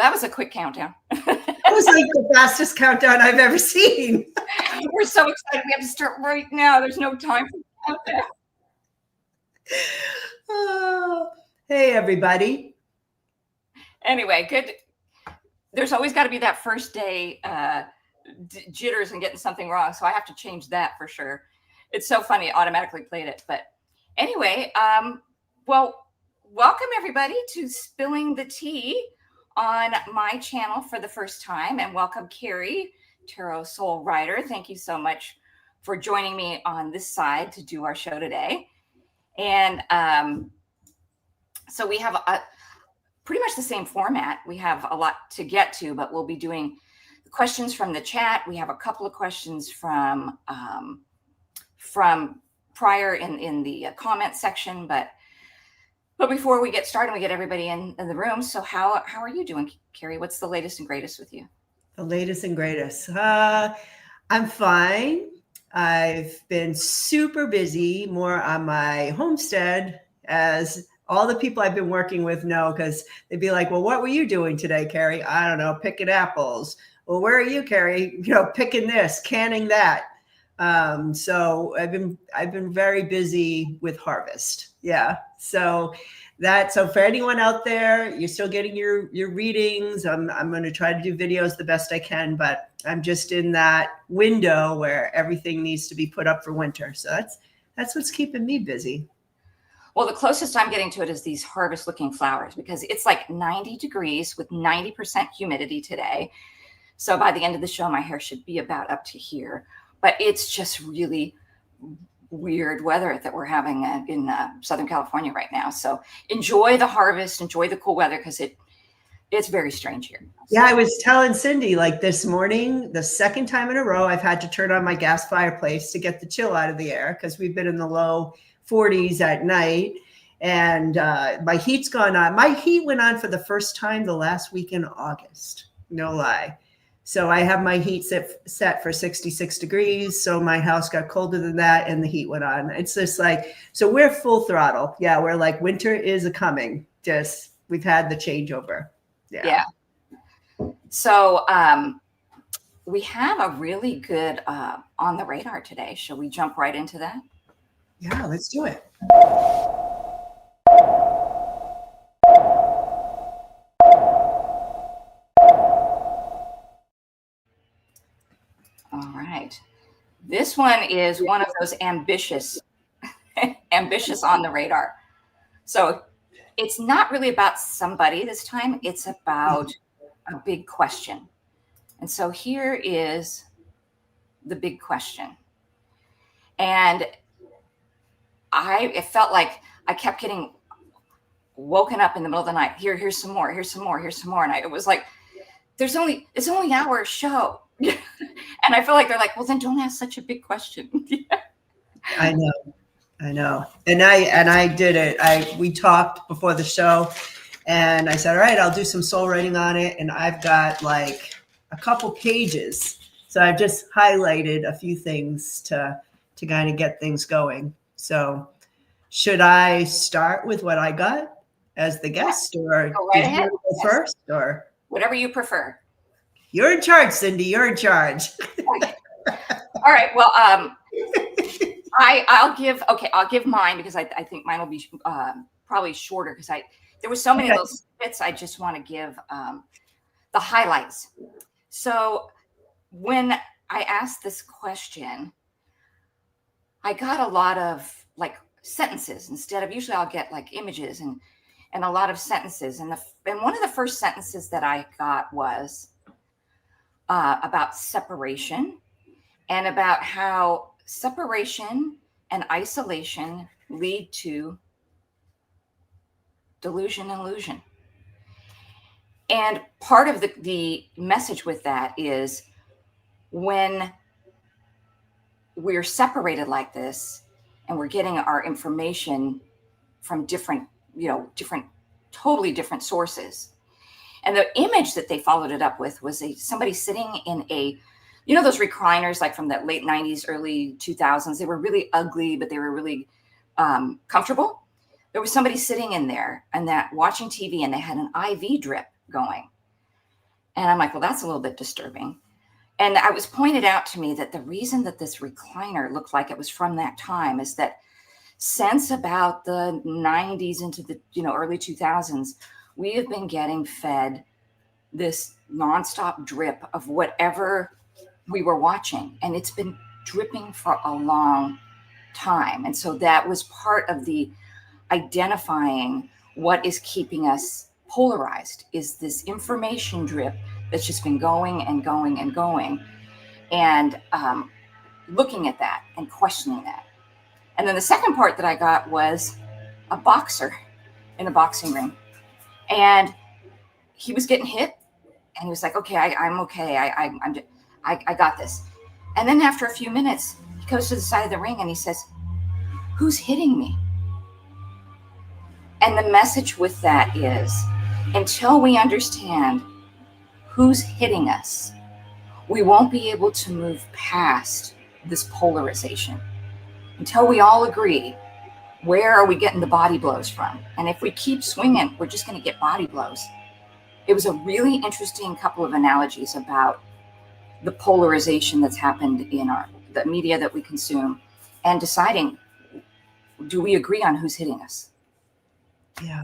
that was a quick countdown. It was like the fastest countdown I've ever seen. We're so excited. We have to start right now. There's no time for countdown. Oh, hey, everybody. Anyway, good. There's always got to be that first day jitters and getting something wrong. So I have to change that for sure. It's so funny. It automatically played it. But anyway, well, welcome everybody to Spilling the Tea on my channel for the first time. And welcome Kerri, Tarot Soul Writer. Thank you so much for joining me on this side to do our show today. And so we have pretty much the same format. We have a lot to get to, but we'll be doing questions from the chat. We have a couple of questions from prior in the comment section, but before we get started, we get everybody in the room. So how are you doing, Kerri? What's the latest and greatest with you? The latest and greatest. I'm fine. I've been super busy, more on my homestead, as all the people I've been working with know, because they'd be like, well, what were you doing today, Kerri? I don't know, picking apples. Well, where are you, Kerri? You know, picking this, canning that. So I've been very busy with harvest. Yeah. So for anyone out there, you're still getting your readings. I'm going to try to do videos the best I can, but I'm just in that window where everything needs to be put up for winter. So that's what's keeping me busy. Well, the closest I'm getting to it is these harvest looking flowers, because it's like 90 degrees with 90% humidity today. So by the end of the show, my hair should be about up to here. But it's just really weird weather that we're having in Southern California right now. So enjoy the harvest, enjoy the cool weather, because it's very strange here. Yeah, I was telling Cindy, like this morning, the second time in a row, I've had to turn on my gas fireplace to get the chill out of the air, because we've been in the low 40s at night. And my heat's gone on. My heat went on for the first time the last week in August. No lie. So I have my heat set for 66 degrees. So my house got colder than that and the heat went on. It's just like, so we're full throttle. Yeah, we're like, winter is coming. Just, we've had the changeover. Yeah. So we have a really good on the radar today. Shall we jump right into that? Yeah, let's do it. All right. This one is one of those ambitious on the radar. So it's not really about somebody this time. It's about a big question. And so here is the big question. And it felt like I kept getting woken up in the middle of the night. Here's some more. And it was like, it's only an hour show. And I feel like they're like, well, then don't ask such a big question. I know. And I did it. We talked before the show and I said, all right, I'll do some soul writing on it. And I've got like a couple pages. So I've just highlighted a few things to kind of get things going. So should I start with what I got as the guest, or go right ahead. You go first, or whatever you prefer? You're in charge, Cindy. You're in charge. All right. Well, I'll give mine, because I think mine will be probably shorter, because there were so many little bits. I just want to give the highlights. So when I asked this question, I got a lot of like sentences instead of, usually I'll get like images and a lot of sentences. And one of the first sentences that I got was about separation, and about how separation and isolation lead to delusion and illusion. And part of the message with that is, when we're separated like this and we're getting our information from different, totally different sources. And the image that they followed it up with was somebody sitting in those recliners, like from the late 90s, early 2000s. They were really ugly, but they were really comfortable. There was somebody sitting in there and watching TV, and they had an IV drip going. And I'm like, well, that's a little bit disturbing. And it was pointed out to me that the reason that this recliner looked like it was from that time is that since about the 90s into the early 2000s, we have been getting fed this nonstop drip of whatever we were watching, and it's been dripping for a long time. And so that was part of the identifying what is keeping us polarized, is this information drip that's just been going and going and going, and looking at that and questioning that. And then the second part that I got was a boxer in a boxing ring, and he was getting hit, and he was like, okay, I'm okay. I got this. And then after a few minutes, he goes to the side of the ring and he says, who's hitting me? And the message with that is, until we understand who's hitting us, we won't be able to move past this polarization. Until we all agree, where are we getting the body blows from? And if we keep swinging, we're just going to get body blows. It was a really interesting couple of analogies about the polarization that's happened in the media that we consume, and deciding, do we agree on who's hitting us? Yeah.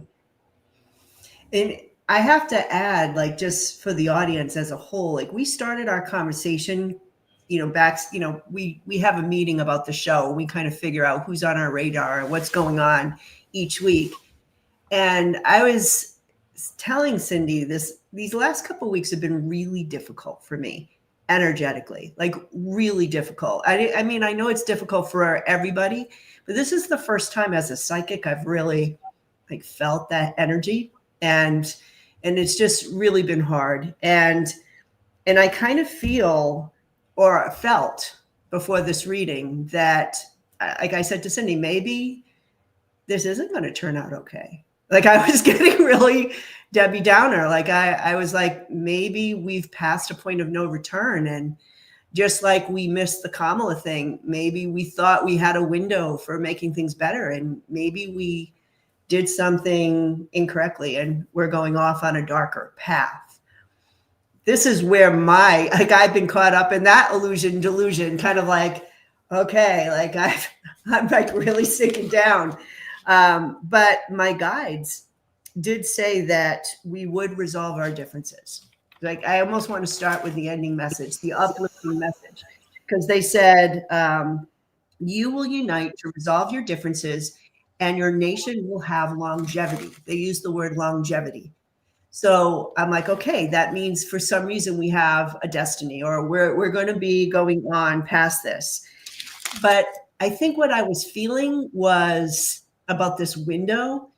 And I have to add, like, just for the audience as a whole, like, we started our conversation, back, we have a meeting about the show. We kind of figure out who's on our radar and what's going on each week. And I was telling Cindy these last couple of weeks have been really difficult for me energetically, like really difficult. I mean, I know it's difficult for everybody, but this is the first time as a psychic I've really like felt that energy, and it's just really been hard. And I kind of feel, or felt before this reading, that, like I said to Cindy, maybe this isn't going to turn out okay. Like, I was getting really Debbie Downer. Like, I was like, maybe we've passed a point of no return. And just like we missed the Kamala thing, maybe we thought we had a window for making things better, and maybe we did something incorrectly and we're going off on a darker path. This is where I've been caught up in that delusion, kind of like, okay, like I'm like really sinking down. But my guides did say that we would resolve our differences. Like, I almost want to start with the ending message, the uplifting message, because they said, you will unite to resolve your differences and your nation will have longevity. They use the word longevity. So I'm like, okay, that means for some reason we have a destiny, or we're going to be going on past this. But I think what I was feeling was about this window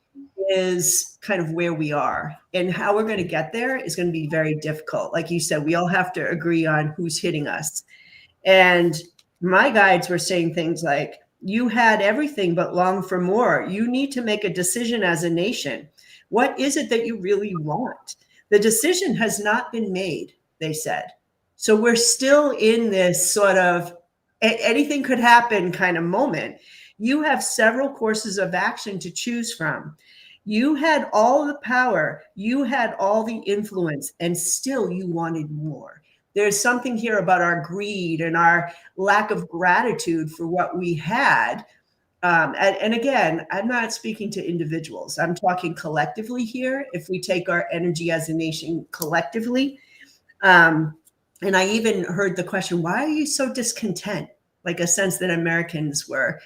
is kind of where we are, and how we're going to get there is going to be very difficult. Like you said, we all have to agree on who's hitting us. And my guides were saying things like, you had everything but long for more. You need to make a decision as a nation. What is it that you really want? The decision has not been made, they said. So we're still in this sort of anything could happen kind of moment. You have several courses of action to choose from. You had all the power, you had all the influence, and still you wanted more. There's something here about our greed and our lack of gratitude for what we had. And again, I'm not speaking to individuals. I'm talking collectively here. If we take our energy as a nation collectively. And I even heard the question, why are you so discontent? Like a sense that Americans were.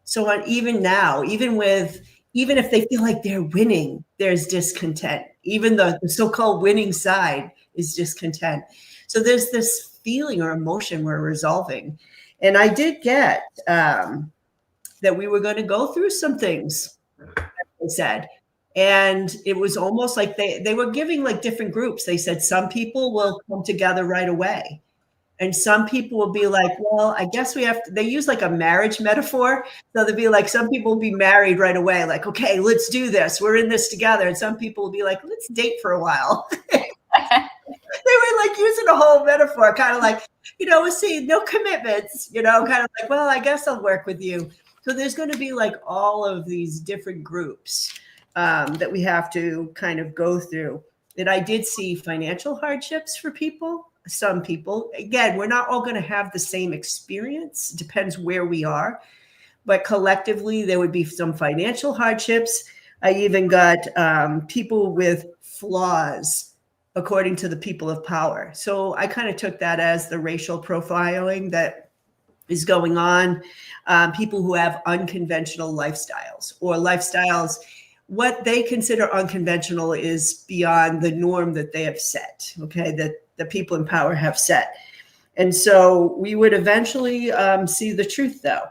So even now, even if they feel like they're winning, there's discontent. Even the so-called winning side is discontent. So there's this feeling or emotion we're resolving. And I did get that we were going to go through some things, they said. And it was almost like they were giving like different groups. They said some people will come together right away. And some people will be like, well, I guess we have to, they use like a marriage metaphor. So they'll be like, some people will be married right away. Like, okay, let's do this. We're in this together. And some people will be like, let's date for a while. They were like using a whole metaphor, kind of like, we'll see, no commitments, kind of like, well, I guess I'll work with you. So there's going to be like all of these different groups that we have to kind of go through. that I did see financial hardships for people, some people. Again, we're not all going to have the same experience. It depends where we are. But collectively, there would be some financial hardships. I even got people with flaws, according to the people of power. So I kind of took that as the racial profiling that is going on. People who have unconventional lifestyles, or lifestyles, what they consider unconventional is beyond the norm that they have set, okay, that the people in power have set. And so we would eventually see the truth, though,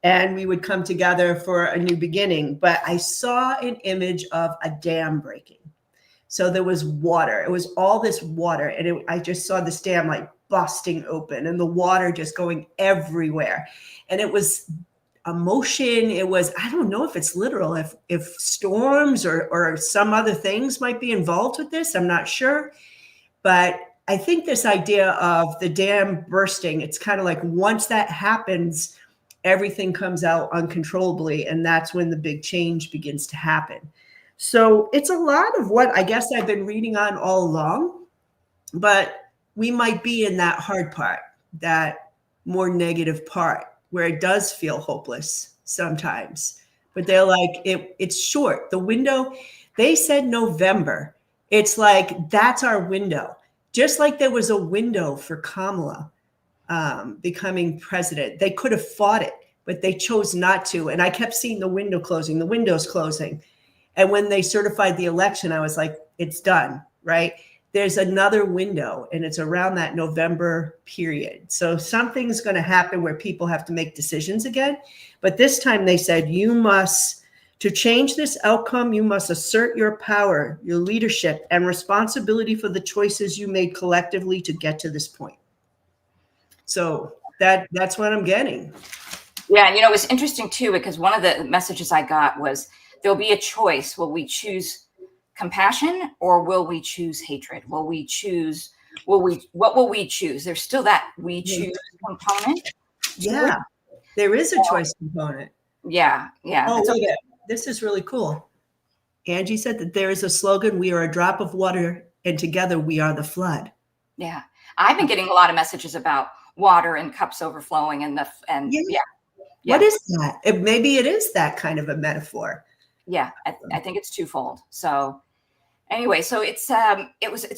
and we would come together for a new beginning. But I saw an image of a dam breaking. So there was water. It was all this water. And I just saw this dam like busting open and the water just going everywhere. And it was emotion. It was, I don't know if it's literal, if storms or some other things might be involved with this. I'm not sure. But I think this idea of the dam bursting, it's kind of like once that happens, everything comes out uncontrollably. And that's when the big change begins to happen. So it's a lot of what I guess I've been reading on all along, but we might be in that hard part, that more negative part where it does feel hopeless sometimes. But they're like, it's short. The window, they said November. It's like, that's our window. Just like there was a window for Kamala becoming president. They could have fought it, but they chose not to. And I kept seeing the window closing, the windows closing. And when they certified the election, I was like, it's done, right? There's another window, and it's around that November period. So something's going to happen where people have to make decisions again. But this time they said, to change this outcome, you must assert your power, your leadership, and responsibility for the choices you made collectively to get to this point. So that's what I'm getting. Yeah, and it was interesting too, because one of the messages I got was there'll be a choice. Will we choose compassion or will we choose hatred? What will we choose? There's still that we choose component. Yeah, there is a choice component. Yeah. Oh, look at this is really cool. Angie said that there is a slogan, we are a drop of water and together we are the flood. Yeah. I've been getting a lot of messages about water and cups overflowing and yeah. What is that? Maybe it is that kind of a metaphor. Yeah, I think it's twofold. So anyway, so it's a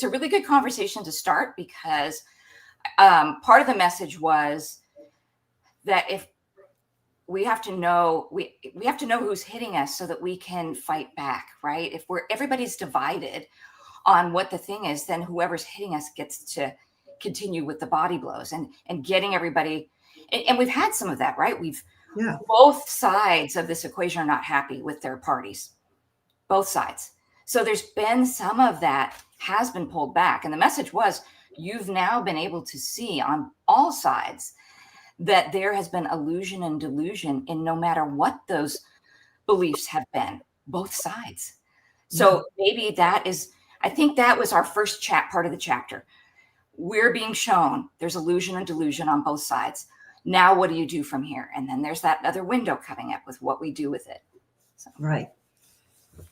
really good conversation to start, because part of the message was that if we have to know who's hitting us so that we can fight back, right? If everybody's divided on what the thing is, then whoever's hitting us gets to continue with the body blows and getting everybody. And we've had some of that, right? Both sides of this equation are not happy with their parties, both sides. So there's been some of that has been pulled back. And the message was, you've now been able to see on all sides that there has been illusion and delusion in no matter what those beliefs have been, both sides. So maybe I think that was our first part of the chapter. We're being shown there's illusion and delusion on both sides. Now, what do you do from here? And then there's that other window coming up with what we do with it. So. Right.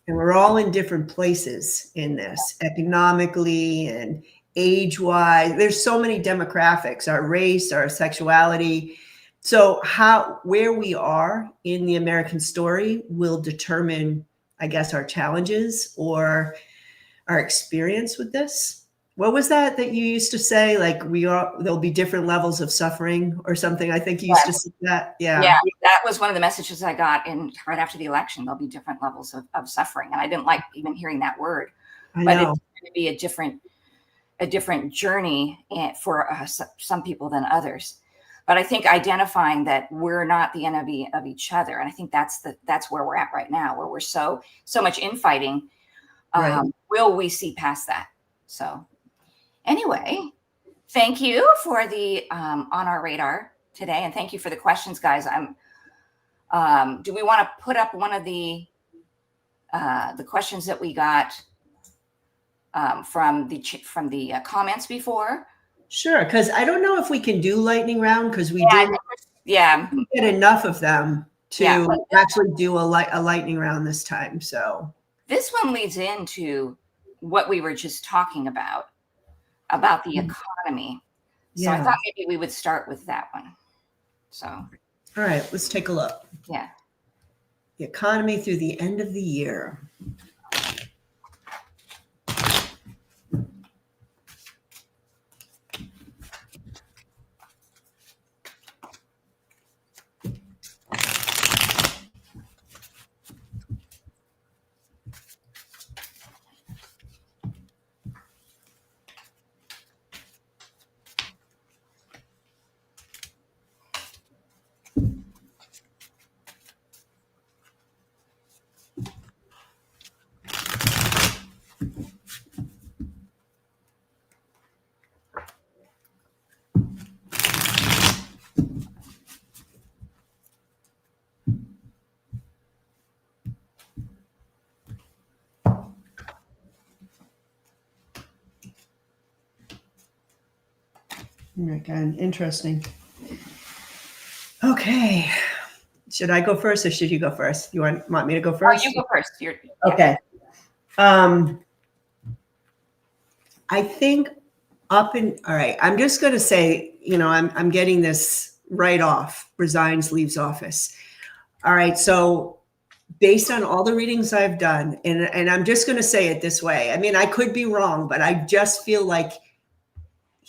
And we're all in different places in this, economically and age-wise. There's so many demographics, our race, our sexuality. So where we are in the American story will determine, I guess, our challenges or our experience with this. What was that you used to say? Like there'll be different levels of suffering or something. I think you used to say that. Yeah. Yeah. That was one of the messages I got right after the election. There'll be different levels of suffering. And I didn't like even hearing that word, but it's going to be a different journey for some people than others. But I think identifying that we're not the enemy of each other. And I think that's where we're at right now, where we're so much infighting. Right. Will we see past that? So anyway, thank you for the on our radar today, and thank you for the questions, guys. Do we want to put up one of the questions that we got from the comments before? Sure, because I don't know if we can do lightning round because we didn't get enough of them to actually do a lightning round this time. So this one leads into what we were just talking about the economy. So I thought maybe we would start with that one. So, all right, let's take a look. Yeah. The economy through the end of the year. Again, interesting. Okay. Should I go first or should you go first? You want me to go first? Oh, you go first. Okay. I think all right. I'm just going to say, I'm getting this right off. Resigns, leaves office. All right. So based on all the readings I've done, and I'm just going to say it this way. I mean, I could be wrong, but I just feel like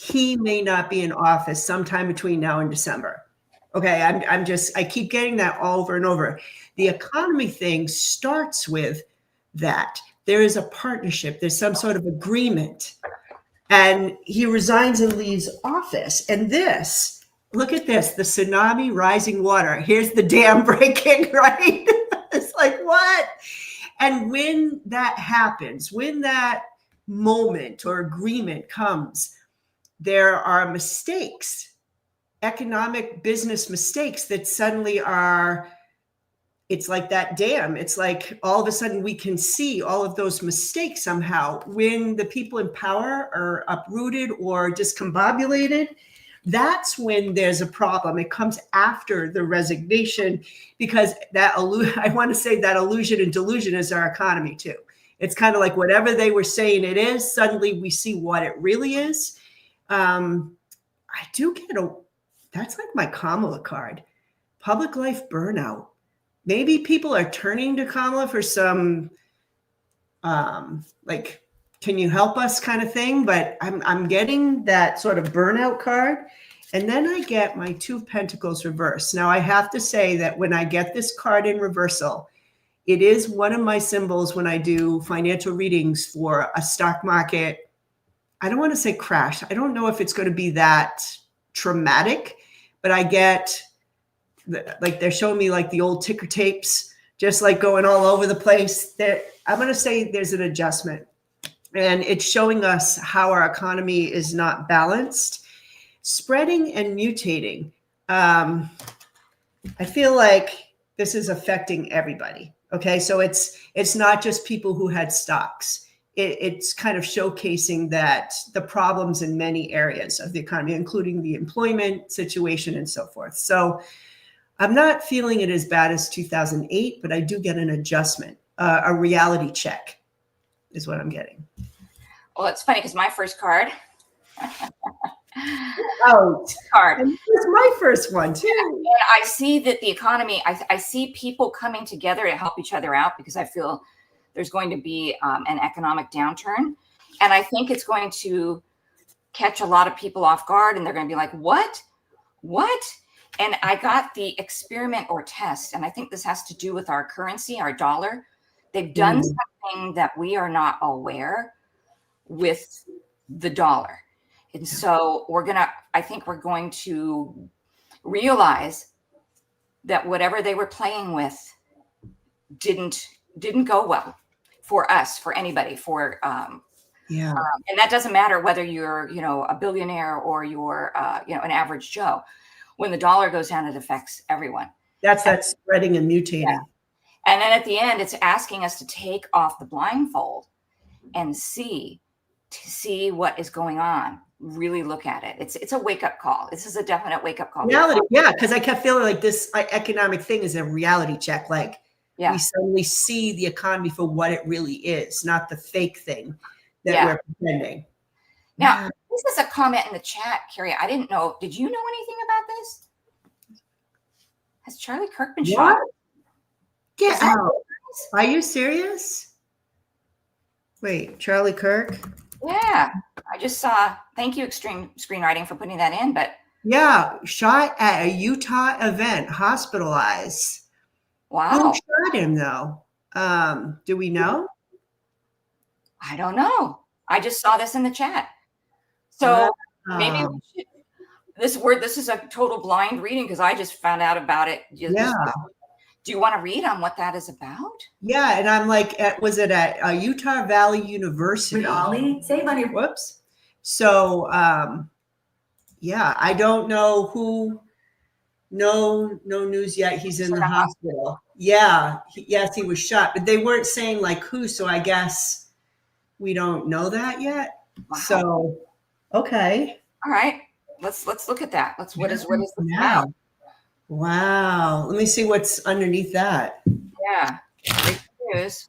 he may not be in office sometime between now and December. Okay. I keep getting that over and over. The economy thing starts with that. There is a partnership. There's some sort of agreement. And he resigns and leaves office. And this, look at this, the tsunami, rising water. Here's the dam breaking, right? It's like, what? And when that happens, when that moment or agreement comes, there are mistakes, economic business mistakes that suddenly are, it's like that dam. It's like all of a sudden we can see all of those mistakes somehow. When the people in power are uprooted or discombobulated, that's when there's a problem. It comes after the resignation, because I want to say that illusion and delusion is our economy too. It's kind of like whatever they were saying it is, suddenly we see what it really is. I do get that's like my Kamala card, public life burnout. Maybe people are turning to Kamala for some, like, can you help us kind of thing? But I'm getting that sort of burnout card. And then I get my 2 of Pentacles reversed. Now I have to say that when I get this card in reversal, it is one of my symbols when I do financial readings for a stock market. I don't want to say crash. I don't know if it's going to be that traumatic, but I get like they're showing me like the old ticker tapes, just like going all over the place. I'm going to say there's an adjustment, and it's showing us how our economy is not balanced, spreading and mutating. I feel like this is affecting everybody. Okay. So it's not just people who had stocks. It's kind of showcasing that the problems in many areas of the economy, including the employment situation and so forth. So I'm not feeling it as bad as 2008, but I do get an adjustment, a reality check is what I'm getting. Well, it's funny because my first card. Card. And it was my first one too. And I see that the economy, I see people coming together to help each other out, because I feel there's going to be an economic downturn. And I think it's going to catch a lot of people off guard, and they're going to be like, what? And I got the experiment or test. And I think this has to do with our currency, our dollar. They've done something that we are not aware with the dollar. And so I think we're going to realize that whatever they were playing with didn't go well for us, for anybody, and that doesn't matter whether you're, a billionaire or you're, an average Joe. When the dollar goes down, it affects everyone. That's spreading and mutating. Yeah. And then at the end, it's asking us to take off the blindfold and see what is going on. Really look at it. It's a wake-up call. This is a definite wake-up call. Reality, yeah, because I kept feeling like this economic thing is a reality check. We suddenly see the economy for what it really is, not the fake thing. that Yeah. we're pretending. Now, Yeah. this is a comment in the chat, Kerri. I didn't know. Did you know anything about this? Has Charlie Kirk been shot? What? Get Is that out. Are you serious? Wait, Charlie Kirk? Yeah, I just saw. Thank you, Extreme Screenwriting, for putting that in. But Yeah, shot at a Utah event, hospitalized. wow, Who shot him though? Do we know? I don't know. I just saw this in the chat. So maybe Wow. we should, this is a total blind reading because I just found out about it. Yeah. Do you want to read on what that is about? Yeah, and I'm like, was it at Utah Valley University? Ollie, save on your. Whoops. So, yeah, I don't know who. No news yet. He's in the hospital. Yeah, yes, he was shot, but they weren't saying like who. So I guess we don't know that yet. Wow. So, okay. All right, let's look at that. What is this now? about? Wow. Let me see what's underneath that. Yeah, great news.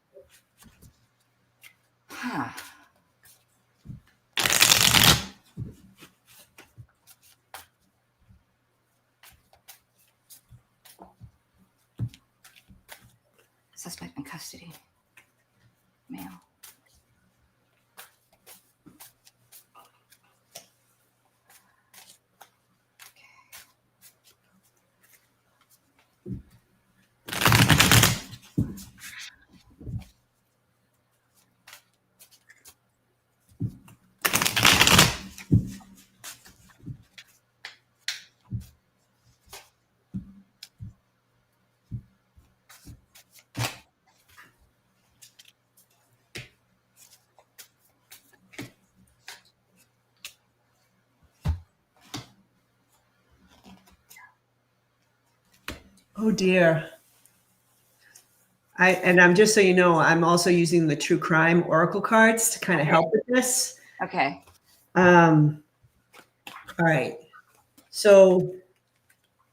Huh. Suspect in custody. Male. Oh dear. I'm just so you know, I'm also using the true crime oracle cards to kind of help with this. Okay. All right. So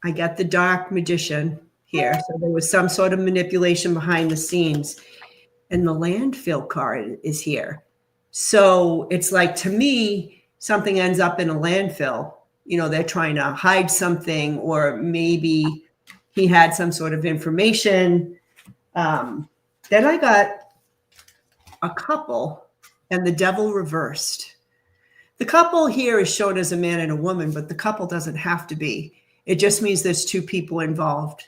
I got the dark magician here. So there was some sort of manipulation behind the scenes. And the landfill card is here. So it's like, to me, something ends up in a landfill. You know, they're trying to hide something, or maybe he had some sort of information. Then I got a couple and the devil reversed. The couple here is shown as a man and a woman, but the couple doesn't have to be. It just means there's two people involved.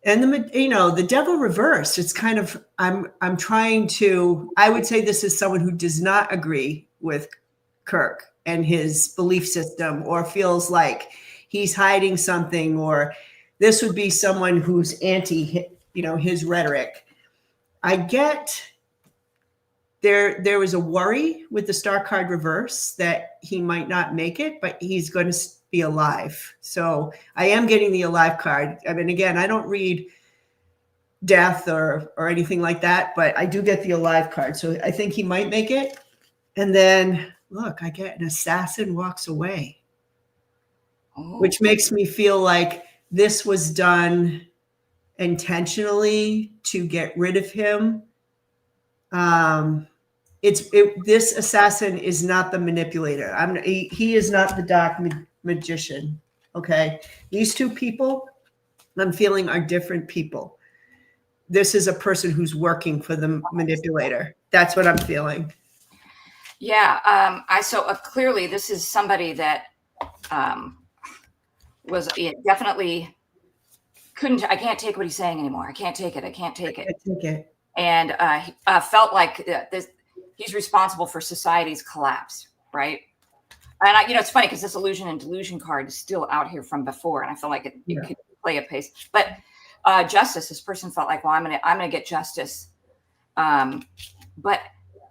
And the devil reversed. It's kind of, I'm trying to, I would say this is someone who does not agree with Kirk and his belief system, or feels like he's hiding something, or this would be someone who's anti, his rhetoric. I get there was a worry with the star card reverse that he might not make it, but he's going to be alive. So I am getting the alive card. I mean, again, I don't read death or anything like that, but I do get the alive card. So I think he might make it. And then look, I get an assassin walks away, which makes me feel like this was done intentionally to get rid of him. This assassin is not the manipulator. He is not the dark magician. Okay, these two people I'm feeling are different people. This is a person who's working for the manipulator. That's what I'm feeling. Yeah. Clearly this is somebody that was definitely couldn't. I can't take what he's saying anymore. I can't take it. I can't take it. And felt like he's responsible for society's collapse, right? And it's funny because this illusion and delusion card is still out here from before, and I feel like it could play a pace. But justice, this person felt like, well, I'm gonna get justice, but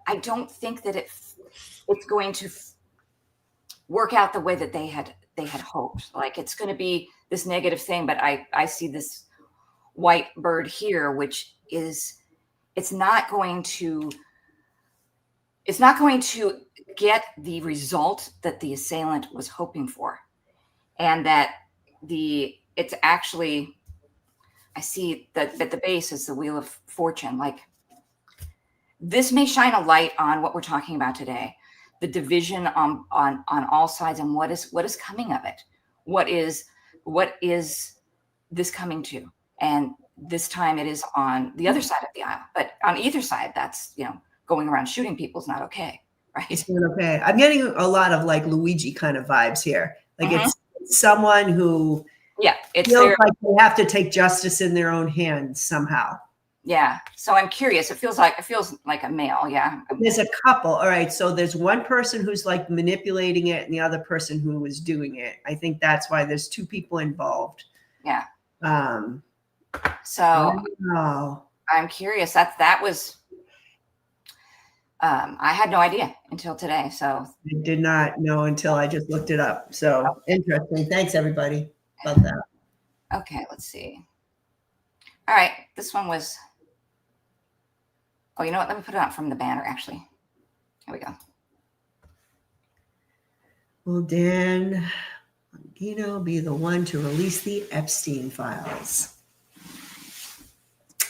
I don't think that it's going to work out the way that they had hoped. Like it's going to be this negative thing, but I see this white bird here, which is it's not going to get the result that the assailant was hoping for, and that it's actually, I see that at the base is the Wheel of Fortune. Like this may shine a light on what we're talking about today, the division on all sides, and what is coming of it. What is this coming to? And this time it is on the other side of the aisle, but on either side, that's, going around shooting people is not okay, right? It's not okay. I'm getting a lot of like Luigi kind of vibes here. Like Mhm. it's someone who it's feels their, like they have to take justice in their own hands somehow. yeah. So I'm curious. It feels like a male. Yeah. There's a couple. All right. So there's one person who's like manipulating it and the other person who was doing it. I think that's why there's two people involved. Yeah. So So I'm curious. That was, I had no idea until today. So I did not know until I just looked it up. So interesting. Thanks everybody about that. okay, let's see. All right. This one was, oh, you know what? Let me put it out from the banner, actually. Here we go. Will Dan Bongino be the one to release the Epstein files?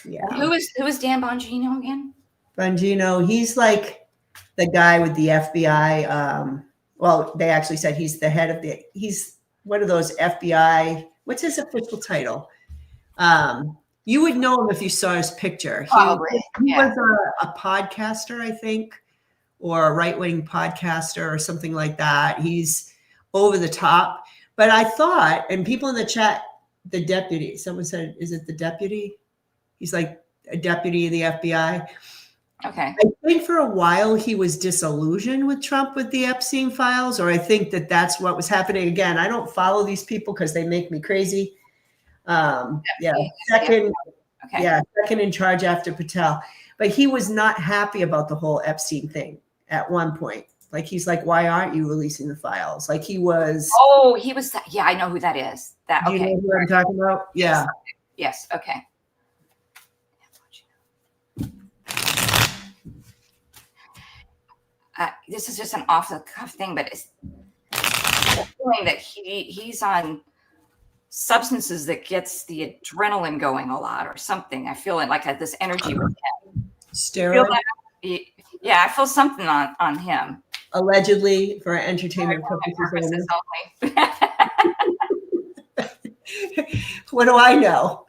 Yeah. Who is Dan Bongino again? Bongino, he's like the guy with the FBI. Well, they actually said he's the head of he's one of those FBI. What's his official title? You would know him if you saw his picture. He was a podcaster, I think, or a right-wing podcaster or something like that. He's over the top. But I thought, and people in the chat, the deputy, someone said, is it the deputy? He's like a deputy of the FBI. Okay. I think for a while he was disillusioned with Trump with the Epstein files, or I think that's what was happening. Again, I don't follow these people because they make me crazy. Second in charge after Patel. But he was not happy about the whole Epstein thing at one point. Like, he's like, why aren't you releasing the files? Like, he was. Oh, he was. Yeah, I know who that is. That. Do you know who I'm talking about? Yeah. Yes. Okay. This is just an off the cuff thing, but it's the feeling that he's on substances that gets the adrenaline going a lot or something. I feel like this energy with him. Steroid? Yeah, I feel something on him. Allegedly for entertainment purposes only. What do I know?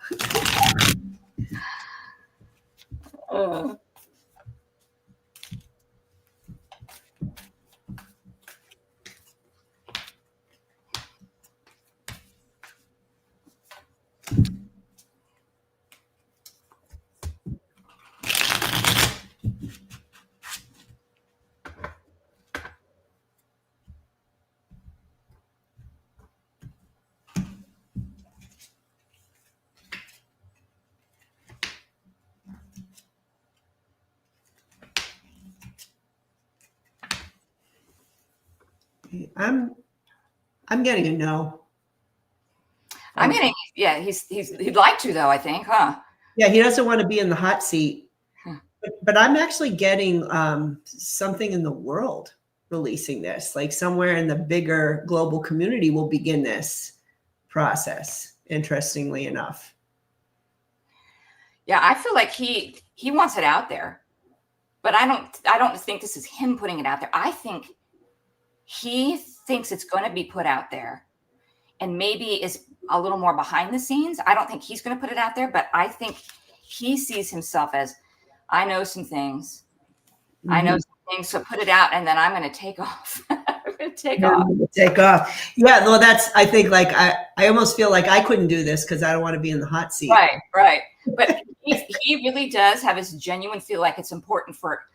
I'm getting a no. I'm getting, yeah, he'd like to though, I think, huh? Yeah, he doesn't want to be in the hot seat. But I'm actually getting something in the world releasing this, like somewhere in the bigger global community will begin this process, interestingly enough. Yeah, I feel like he wants it out there, but I don't think this is him putting it out there. I think he thinks it's going to be put out there and maybe is a little more behind the scenes. I don't think he's going to put it out there, but I think he sees himself as, I know some things. Mm-hmm. I know some things, so put it out and then I'm going to take off. I'm going to take off. Yeah, well, I think like, I almost feel like I couldn't do this because I don't want to be in the hot seat. Right. But he really does have this genuine feel like it's important for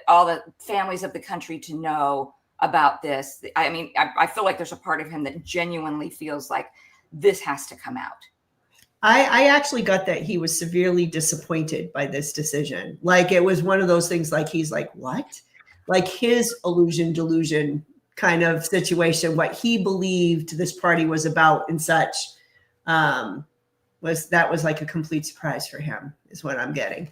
all the families of the country to know about this. I mean, I feel like there's a part of him that genuinely feels like this has to come out. I actually got that he was severely disappointed by this decision. Like, it was one of those things like, he's like, what? Like his delusion kind of situation, what he believed this party was about and such, was like a complete surprise for him, is what I'm getting.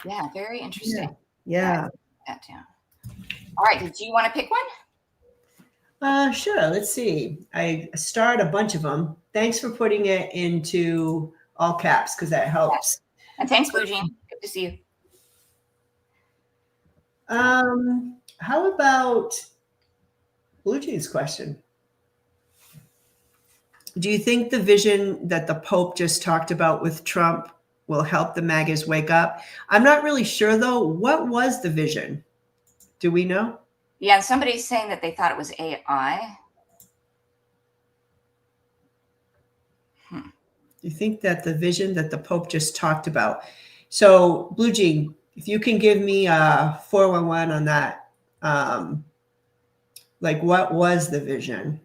Yeah, very interesting. Yeah. That down. All right, did you want to pick one? Sure. Let's see. I starred a bunch of them. Thanks for putting it into all caps because that helps. And thanks, Blue Jean. Good to see you. How about Blue Jean's question? Do you think the vision that the Pope just talked about with Trump will help the MAGAs wake up? I'm not really sure, though. What was the vision? Do we know? Yeah, somebody's saying that they thought it was AI. Do you think that the vision that the Pope just talked about? So, Blue Jean, if you can give me a 411 on that, like what was the vision?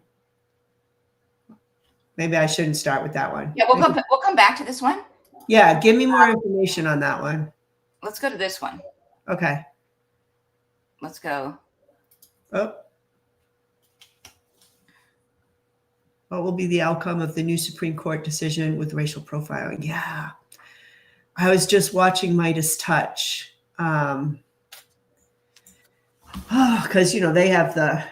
Maybe I shouldn't start with that one. Yeah, we'll come back to this one. Yeah, give me more information on that one. Let's go to this one. Okay. Let's go. Oh. What will be the outcome of the new Supreme Court decision with racial profiling? Yeah. I was just watching Midas Touch. Because, they have the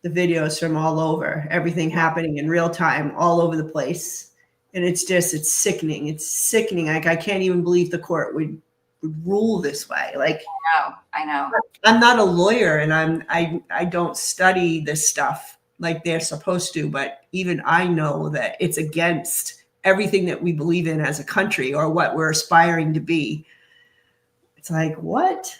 videos from all over, everything happening in real time, all over the place. And it's sickening. It's sickening. Like, I can't even believe the court would rule this way. Like, I know. I'm not a lawyer, and I don't study this stuff like they're supposed to, but even I know that it's against everything that we believe in as a country or what we're aspiring to be. It's like, what?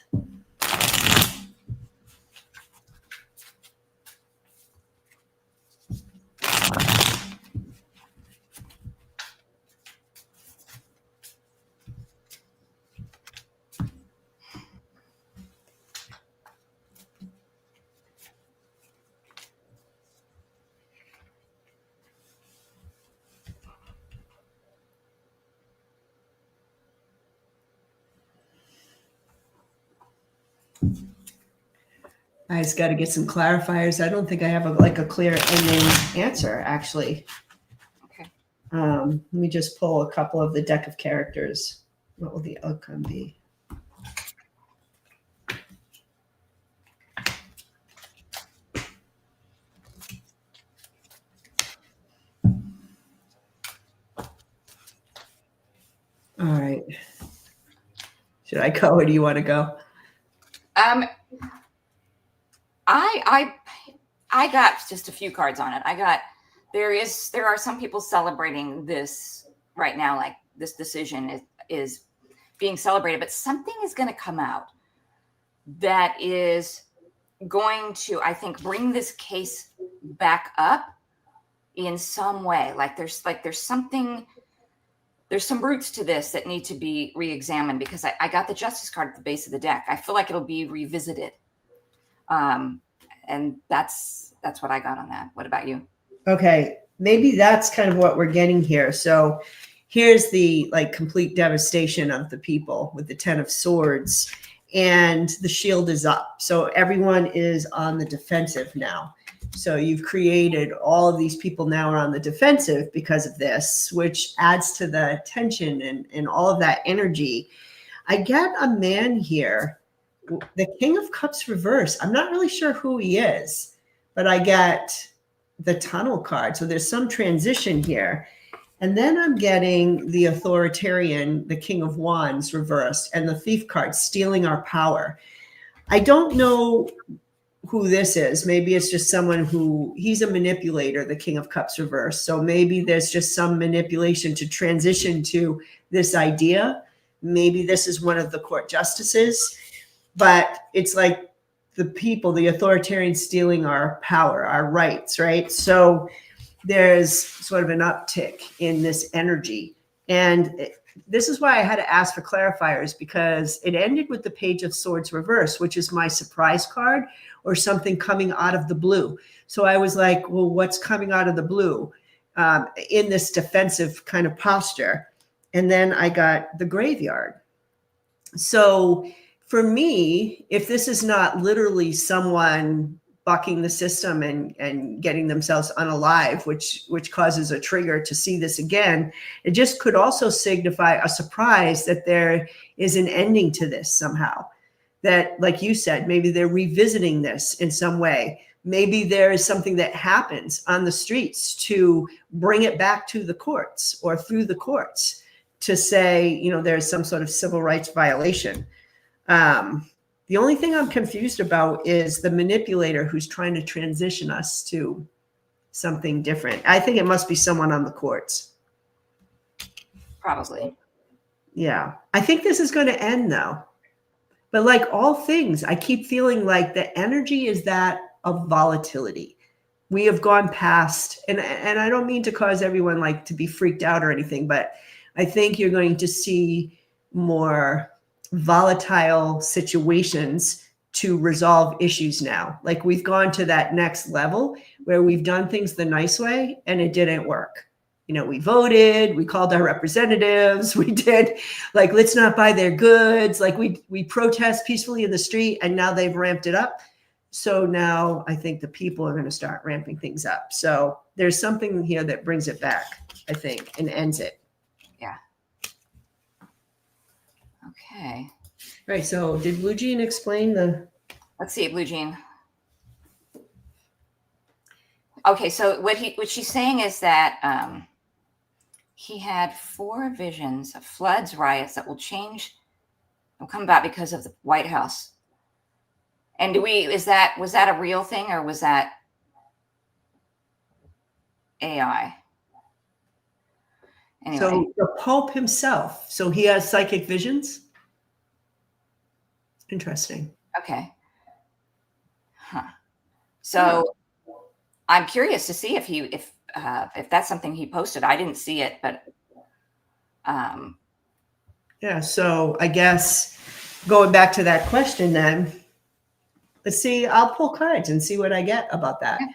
I just got to get some clarifiers. I don't think I have a clear ending answer, actually. Okay. Let me just pull a couple of the deck of characters. What will the outcome be? All right. Should I go or do you want to go? I got just a few cards on it. There are some people celebrating this right now, like this decision is being celebrated, but something is going to come out that is going to, I think, bring this case back up in some way. There's some roots to this that need to be re-examined, because I got the Justice card at the base of the deck. I feel like it'll be revisited. And that's what I got on that. What about you? Okay. Maybe that's kind of what we're getting here. So here's the complete devastation of the people with the 10 of Swords, and the shield is up. So everyone is on the defensive now. So you've created all of these people now are on the defensive because of this, which adds to the tension and all of that energy. I get a man here, the King of Cups reverse. I'm not really sure who he is, but I get the Tunnel card. So there's some transition here. And then I'm getting the Authoritarian, the King of Wands reversed, and the Thief card, stealing our power. I don't know who this is. Maybe it's just someone he's a manipulator, the King of Cups reversed. So maybe there's just some manipulation to transition to this idea. Maybe this is one of the court justices, but it's like the people, the authoritarians stealing our power, our rights, right? So there's sort of an uptick in this energy. And this is why I had to ask for clarifiers, because it ended with the Page of Swords reverse, which is my surprise card or something coming out of the blue. So I was like, well, what's coming out of the blue in this defensive kind of posture? And then I got the Graveyard. So for me, if this is not literally someone bucking the system and getting themselves unalive, which causes a trigger to see this again, it just could also signify a surprise that there is an ending to this somehow. That, like you said, maybe they're revisiting this in some way. Maybe there is something that happens on the streets to bring it back to the courts or through the courts. to say, there's some sort of civil rights violation. The only thing I'm confused about is the manipulator who's trying to transition us to something different. I think it must be someone on the courts. Probably. Yeah. I think this is going to end though. But like all things, I keep feeling like the energy is that of volatility. We have gone past, and I don't mean to cause everyone like to be freaked out or anything, but I think you're going to see more volatile situations to resolve issues now. Like we've gone to that next level where we've done things the nice way and it didn't work. We voted, we called our representatives, we did like, let's not buy their goods. Like we protest peacefully in the street and now they've ramped it up. So now I think the people are going to start ramping things up. So there's something here that brings it back, I think, and ends it. Yeah. Okay. Right. So did Blue Jean explain the... Let's see, Blue Jean. Okay. So what she's saying is that, he had 4 visions of floods, riots that will come about because of the White House. And was that a real thing or was that AI? Anyway. So the Pope himself, so he has psychic visions? Interesting. Okay. Huh. So I'm curious to see if that's something he posted. I didn't see it, but yeah. So I guess going back to that question, then let's see. I'll pull cards and see what I get about that. Okay.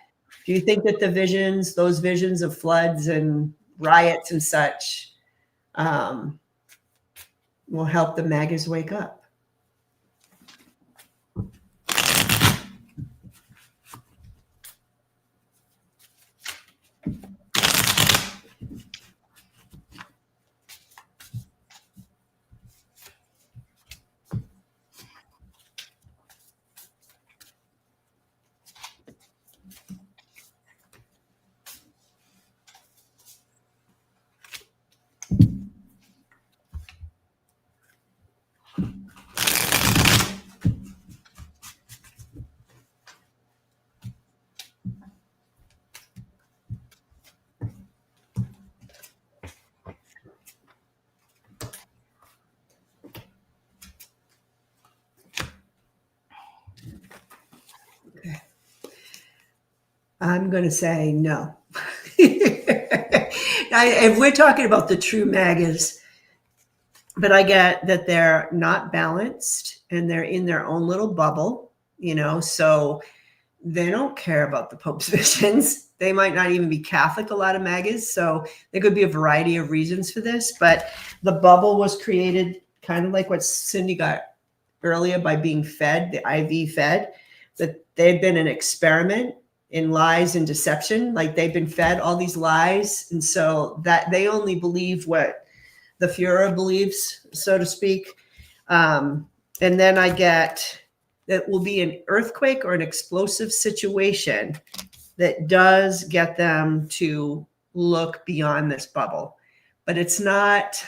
Do you think that those visions of floods and riots and such, will help the MAGAs wake up? I'm going to say no. If we're talking about the true MAGAs, but I get that they're not balanced and they're in their own little bubble, so they don't care about the Pope's visions. They might not even be Catholic, a lot of MAGAs. So there could be a variety of reasons for this, but the bubble was created kind of like what Cindy got earlier by being fed, the IV fed, that they've been an experiment in lies and deception. Like they've been fed all these lies. And so that they only believe what the Fuhrer believes, so to speak. And then I get that will be an earthquake or an explosive situation that does get them to look beyond this bubble. But it's not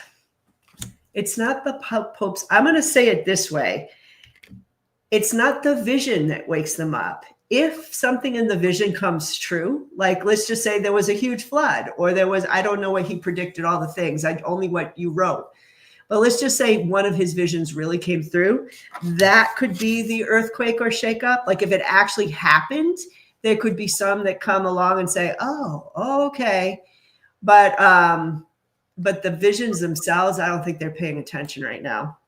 the Pope's. I'm going to say it this way. It's not the vision that wakes them up. If something in the vision comes true, like let's just say there was a huge flood or I don't know what he predicted, all the things, only what you wrote. But let's just say one of his visions really came through. That could be the earthquake or shakeup. Like if it actually happened, there could be some that come along and say, oh, okay. But the visions themselves, I don't think they're paying attention right now.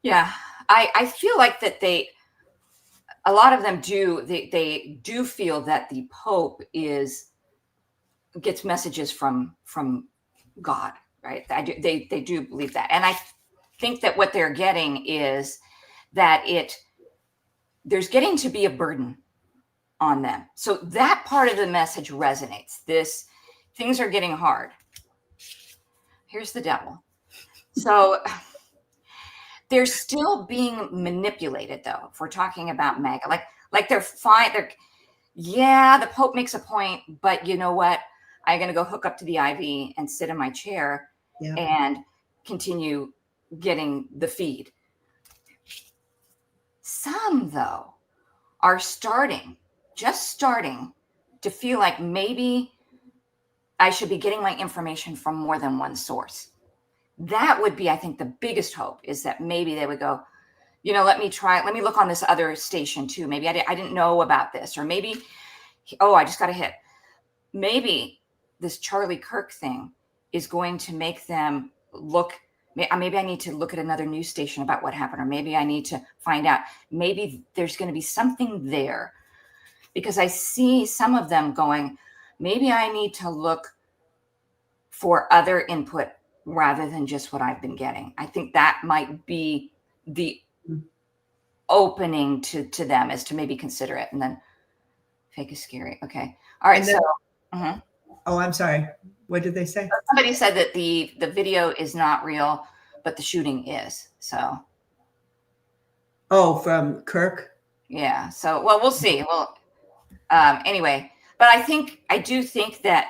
Yeah, I feel like that a lot of them do. They do feel that the Pope gets messages from God, right? They do believe that, and I think that what they're getting is that there's getting to be a burden on them. So that part of the message resonates. Things are getting hard. Here's the devil. So they're still being manipulated, though, if we're talking about MAGA. Like they're fine. The Pope makes a point, but you know what? I'm going to go hook up to the IV and sit in my chair Yeah. and continue getting the feed. Some, though, are just starting to feel like maybe I should be getting my information from more than one source. That would be, I think, the biggest hope, is that maybe they would go, let me look on this other station too. Maybe I didn't know about this, or maybe, I just got a hit. Maybe this Charlie Kirk thing is going to make them look, maybe I need to look at another news station about what happened, or maybe I need to find out, maybe there's going to be something there, because I see some of them going, maybe I need to look for other input rather than just what I've been getting. I think that might be the opening to them, is to maybe consider it. And then fake is scary. Okay. All right. Then, oh, I'm sorry. What did they say? Somebody said that the video is not real, but the shooting is. So. Oh, from Kirk? Yeah. So, well, we'll see. Well, anyway, but I do think that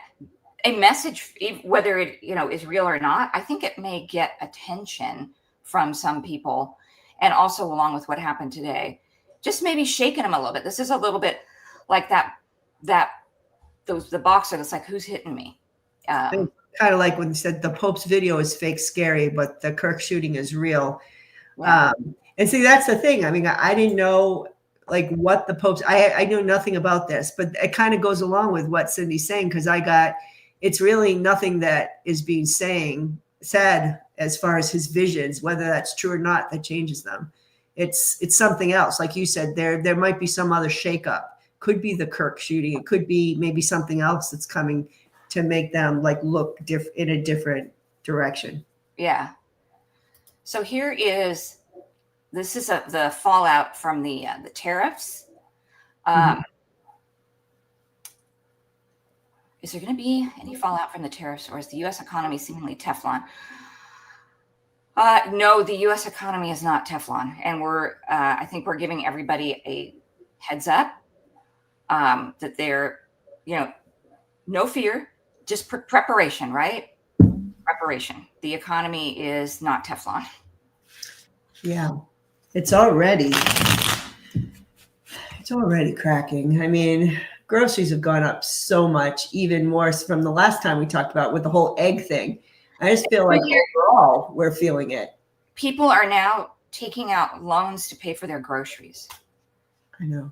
a message, whether it, is real or not, I think it may get attention from some people. And also, along with what happened today, just maybe shaking them a little bit. This is a little bit like the boxer that's like, who's hitting me? Kind of like when you said the Pope's video is fake scary, but the Kirk shooting is real. Yeah. And see, that's the thing. I mean, I didn't know like what the Pope's, I know nothing about this, but it kind of goes along with what Cindy's saying, because it's really nothing that is being said as far as his visions, whether that's true or not, that changes them. It's something else. Like you said, there might be some other shakeup. Could be the Kirk shooting. It could be maybe something else that's coming to make them like look in a different direction. Yeah. So this is the fallout from the tariffs. Is there going to be any fallout from the tariffs, or is the U.S. economy seemingly Teflon? No, the U.S. economy is not Teflon, and I think we're giving everybody a heads up that they're, no fear, just preparation, right? Preparation. The economy is not Teflon. Yeah, it's already cracking. I mean, groceries have gone up so much, even more from the last time we talked about with the whole egg thing. I just feel like overall we're feeling it. People are now taking out loans to pay for their groceries. I know.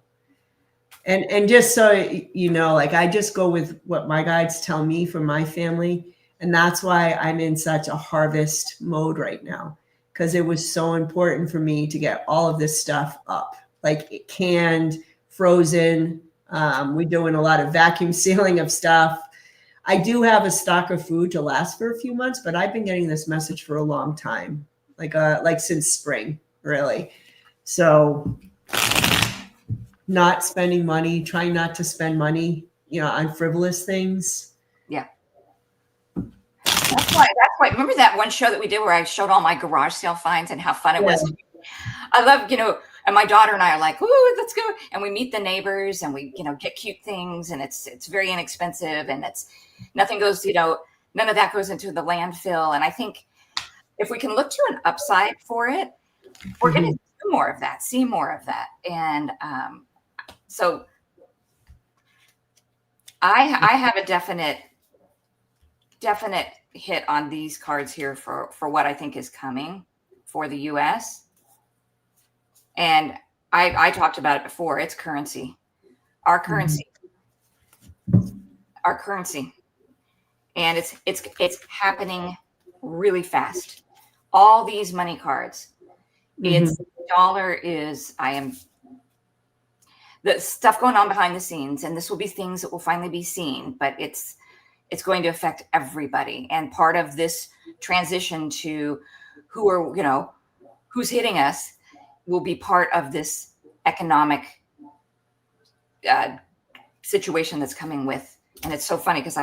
And just so you know, like I just go with what my guides tell me for my family. And that's why I'm in such a harvest mode right now, because it was so important for me to get all of this stuff up, like canned, frozen. We're doing a lot of vacuum sealing of stuff. I do have a stock of food to last for a few months, but I've been getting this message for a long time, like since spring, really. So not spending money, trying not to spend money, on frivolous things. Yeah. That's why, remember that one show that we did where I showed all my garage sale finds and how fun it was? I love, and my daughter and I are like, ooh, let's go. And we meet the neighbors and we, get cute things, and it's very inexpensive, and nothing goes, none of that goes into the landfill. And I think if we can look to an upside for it, we're going to see more of that. And so I have a definite hit on these cards here for what I think is coming for the U.S. And I talked about it before. It's currency, our currency, and it's happening really fast. All these money cards, it's dollar is the stuff going on behind the scenes, and this will be things that will finally be seen, but it's going to affect everybody. And part of this transition to who's hitting us will be part of this economic situation that's coming with. And it's so funny because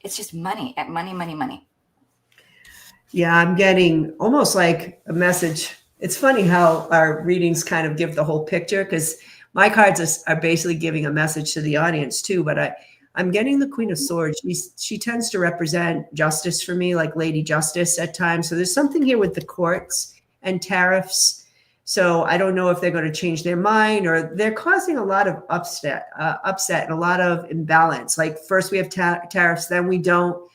it's just money. Yeah, I'm getting almost like a message. It's funny how our readings kind of give the whole picture, because my cards are basically giving a message to the audience too. But I'm getting the Queen of Swords. She tends to represent justice for me, like Lady Justice at times. So there's something here with the courts and tariffs. So I don't know if they're going to change their mind, or they're causing a lot of upset and a lot of imbalance. Like first we have tariffs, then we don't.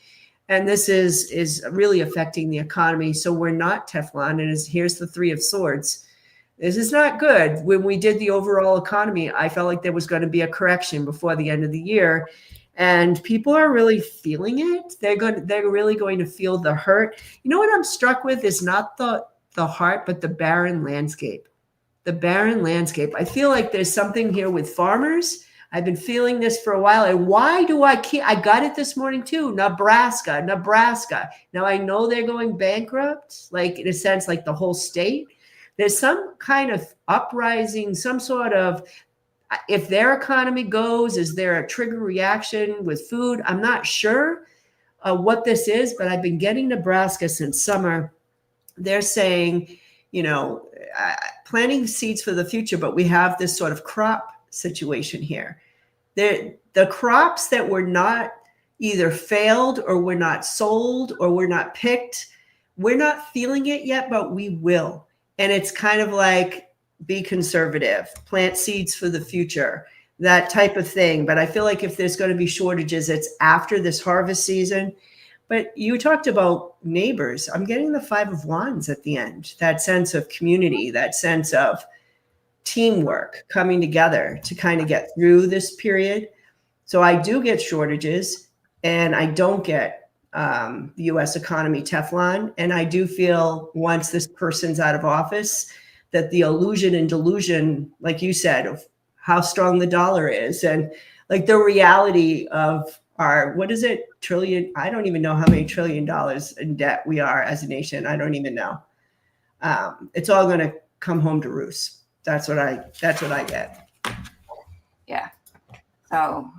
And this is really affecting the economy. So we're not Teflon. And here's the Three of Swords. This is not good. When we did the overall economy, I felt like there was going to be a correction before the end of the year. And people are really feeling it. They're really going to feel the hurt. You know what I'm struck with is not the heart, but the barren landscape. The barren landscape. I feel like there's something here with farmers. I've been feeling this for a while. And why do I got it this morning too. Nebraska. Now I know they're going bankrupt, like in a sense, like the whole state. There's some kind of uprising, some sort of, if their economy goes, is there a trigger reaction with food? I'm not sure what this is, but I've been getting Nebraska since summer. They're saying, planting seeds for the future, but we have this sort of crop situation here. The crops that were not either failed or were not sold or were not picked, we're not feeling it yet, but we will. And it's kind of like, be conservative, plant seeds for the future, that type of thing. But I feel like if there's going to be shortages, it's after this harvest season. But you talked about neighbors. I'm getting the Five of Wands at the end, that sense of community, that sense of teamwork coming together to kind of get through this period. So I do get shortages, and I don't get the U.S. economy Teflon. And I do feel once this person's out of office, that the illusion and delusion, like you said, of how strong the dollar is, and like the reality of our, what is it, trillion? I don't even know how many $1 trillion in debt we are as a nation. I don't even know. It's all going to come home to roost. That's what I get. Yeah. So,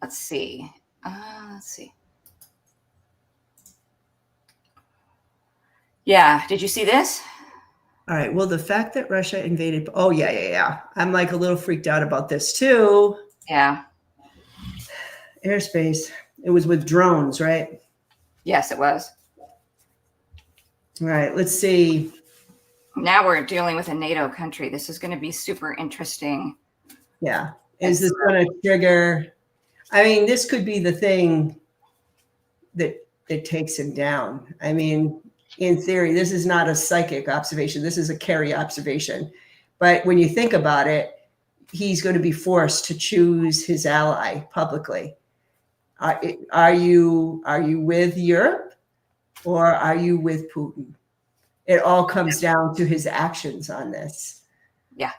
let's see. Yeah. Did you see this? All right. Well, the fact that Russia invaded. Oh, yeah. I'm like a little freaked out about this too. Yeah. Airspace. It was with drones, right? Yes, it was. All right. Let's see. Now we're dealing with a NATO country. This is going to be super interesting. Yeah. Is this going to trigger? I mean, this could be the thing that takes him down. I mean, in theory, this is not a psychic observation. This is a Kerri observation. But when you think about it, he's going to be forced to choose his ally publicly. Are you with Europe, or are you with Putin? It all comes down to his actions on this. Yeah.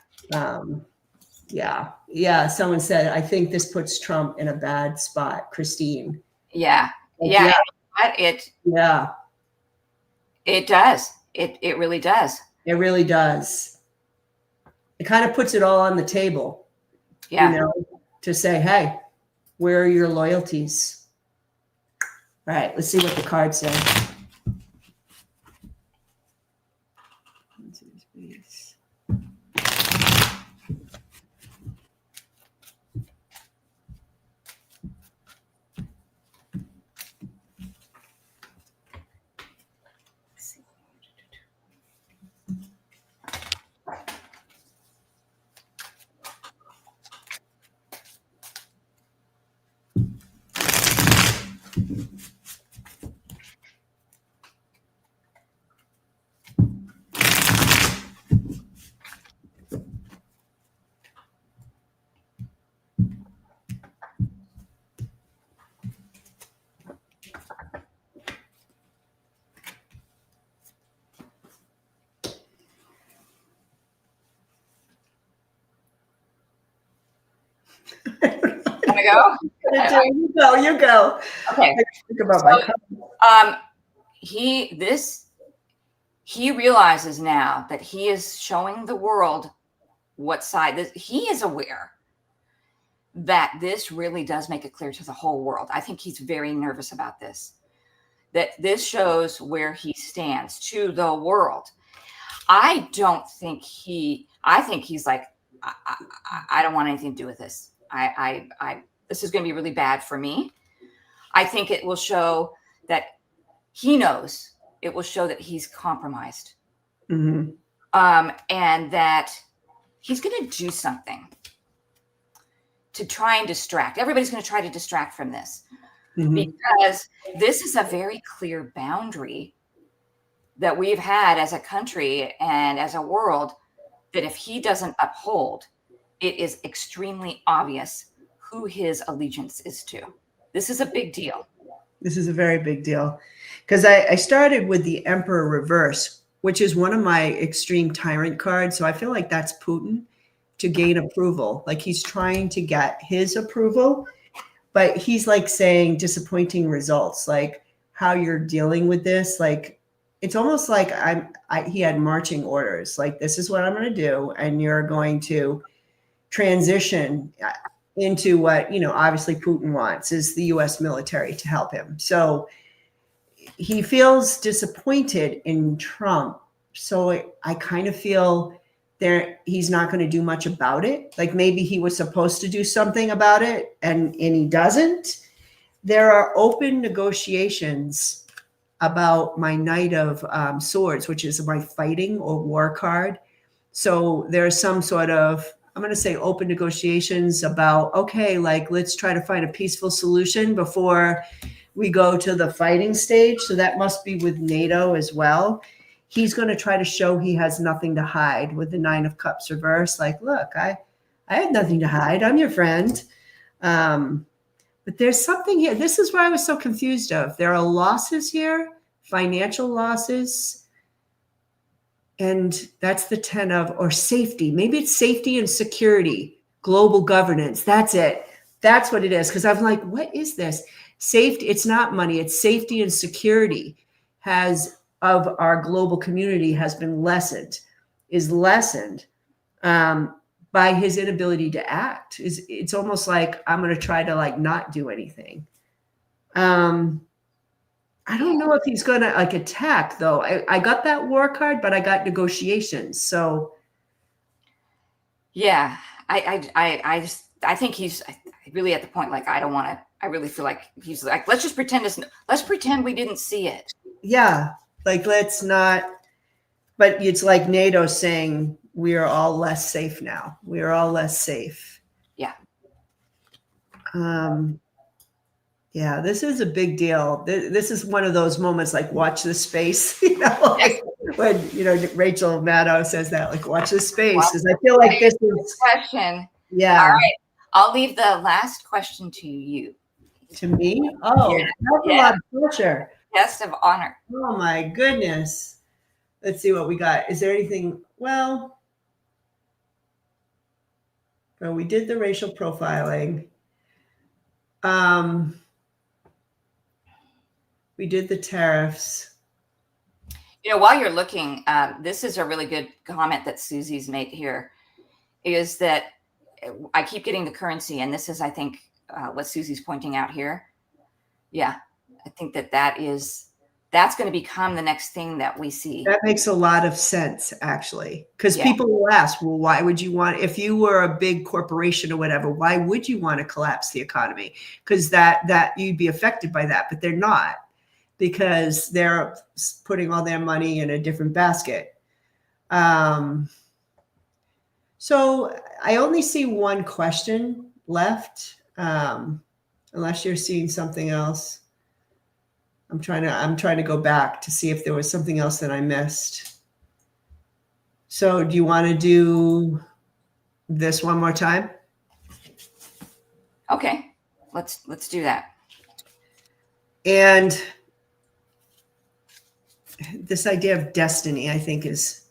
Yeah. Someone said, I think this puts Trump in a bad spot, Christine. Yeah. It does. It really does. It really does. It kind of puts it all on the table. Yeah. To say, hey, where are your loyalties? All right, let's see what the cards say. Can I go? You go. Okay. Think about he realizes now that he is showing the world what side he is aware that this really does make it clear to the whole world. I think he's very nervous about this, that this shows where he stands to the world. I think he's like, I don't want anything to do with this. this is going to be really bad for me. I think it will show that he knows. It will show that he's compromised, and that he's going to do something to try and distract. Everybody's going to try to distract from this, because this is a very clear boundary that we've had as a country and as a world, that if he doesn't uphold, it is extremely obvious who his allegiance is to. This is a big deal. This is a very big deal, because I started with the Emperor reverse, which is one of my extreme tyrant cards. So I feel like that's Putin to gain approval. Like he's trying to get his approval, but he's like saying disappointing results, like how you're dealing with this. Like it's almost like he had marching orders. Like, this is what I'm going to do, and you're going to transition into what, obviously Putin wants is the US military to help him. So he feels disappointed in Trump. So I kind of feel he's not going to do much about it. Like maybe he was supposed to do something about it and he doesn't. There are open negotiations about my Knight of Swords, which is my fighting or war card. So there's some sort of, I'm going to say, open negotiations about, okay, like let's try to find a peaceful solution before we go to the fighting stage. So that must be with NATO as well. He's going to try to show he has nothing to hide with the 9 of Cups reverse. Like, look, I have nothing to hide. I'm your friend. But there's something here. This is where I was so confused of. There are losses here, financial losses. And that's the 10 of, or safety. Maybe it's safety and security, global governance. That's it. That's what it is. Because I'm like, what is this? Safety. It's not money. It's safety and security of our global community has been lessened by his inability to act. It's almost like I'm going to try to like not do anything. I don't know if he's going to like attack though. I got that war card, but I got negotiations. So yeah, I think he's really at the point, like, I don't want to, I really feel like he's like, let's pretend we didn't see it. Yeah. Like, let's not, but it's like NATO saying we are all less safe now. We are all less safe. Yeah. Yeah, this is a big deal. This is one of those moments like watch the space, like when, Rachel Maddow says that, like watch the space. Because I feel like this is question. Yeah. All right. I'll leave the last question to you. To me? Oh, Yeah. that's a lot of pressure. Guest of honor. Oh my goodness. Let's see what we got. Is there anything? Well, we did the racial profiling. We did the tariffs. While you're looking, this is a really good comment that Susie's made here, is that I keep getting the currency, and this is, I think, what Susie's pointing out here. Yeah, I think that's going to become the next thing that we see. That makes a lot of sense, actually, because people will ask, well, why would you want, if you were a big corporation or whatever, why would you want to collapse the economy? Because that you'd be affected by that, but they're not, because they're putting all their money in a different basket. So I only see one question left, unless you're seeing something else. I'm trying to go back to see if there was something else that I missed. So do you want to do this one more time? Okay, let's do that. And this idea of destiny, I think, is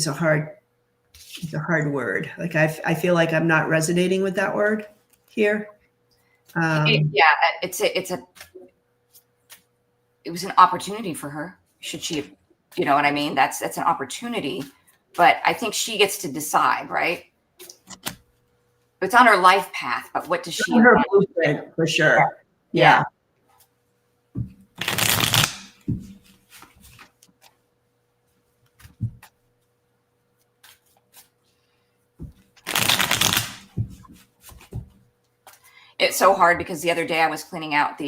a hard word. Like I feel like I'm not resonating with that word here. It was an opportunity for her. Should she, you know what I mean? That's an opportunity, but I think she gets to decide, right? It's on her life path, but what does she want? Her blueprint, for sure. Yeah. it so hard because the other day I was cleaning out